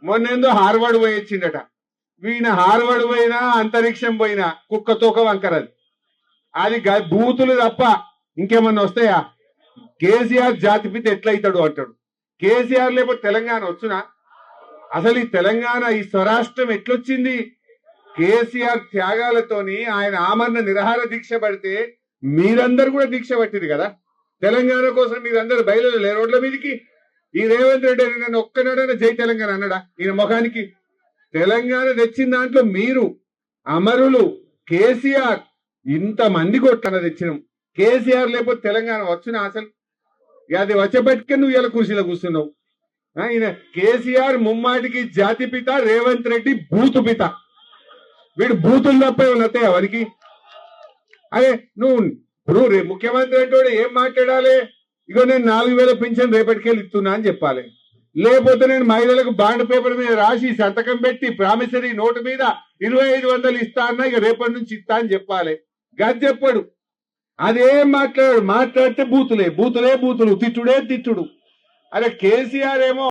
మొన్నేందో Harvard పోయొచ్చిండట. వీణ Harvard పోయినా అంతరిక్షం పోయినా కుక్క తోక వంకరది. అది బూతులు తప్ప ఇంకేమన్నా వస్తాయా? కేసీఆర్ జాతిపిత ఎట్లయితాడు అంటాడు. కేసీఆర్ లేకపోతే తెలంగాణ వచ్చునా? అసలు ఈ తెలంగాణ ఈ స్వరాష్ట్రం ఎట్లొచ్చింది? కేసీఆర్ త్యాగాలతోని ఆయన ఆమరణ నిరాహార దీక్ష పడితే మీరందరూ కూడా దీక్ష పట్టింది కదా. తెలంగాణ కోసం మీరందరూ బయలుదేరలే రోడ్ల మీదకి. ఈ రేవంత్ రెడ్డి అని నన్ను ఒక్కనాడైనా జై తెలంగాణ అన్నాడా? ఈయన ముఖానికి. తెలంగాణ తెచ్చిన దాంట్లో మీరు అమరులు. కేసీఆర్ ఇంతమంది కొట్టన తెచ్చినాం. కేసీఆర్ లేకపోతే తెలంగాణ వచ్చునా? అసలు అది వచ్చబెట్టుకే నువ్వు ఇలా కుర్చీలో కూర్చున్నావు. ఈయన కేసీఆర్ ముమ్మాటికి జాతిపిత, రేవంత్ రెడ్డి బూతు పిత. వీడు బూతులు తప్ప ఉన్నతే ఎవరికి? అదే నువ్వు ఇప్పుడు ముఖ్యమంత్రి అంటే ఏం మాట్లాడాలి? ఇగో నేను 4,000 పింఛన్ రేపటికెళ్ళి ఇస్తున్నా అని చెప్పాలి. లేకపోతే నేను మహిళలకు బాండ్ పేపర్ మీద రాసి సంతకం పెట్టి ప్రామిసరీ నోటు మీద 2,500 ఇస్తా అన్నా ఇక రేపటి నుంచి ఇస్తా అని చెప్పాలి. గది చెప్పాడు. అదేం మాట్లాడాడు? మాట్లాడితే బూతులే బూతులు, తిట్టుడే తిట్టుడు. అరే కేసీఆర్ ఏమో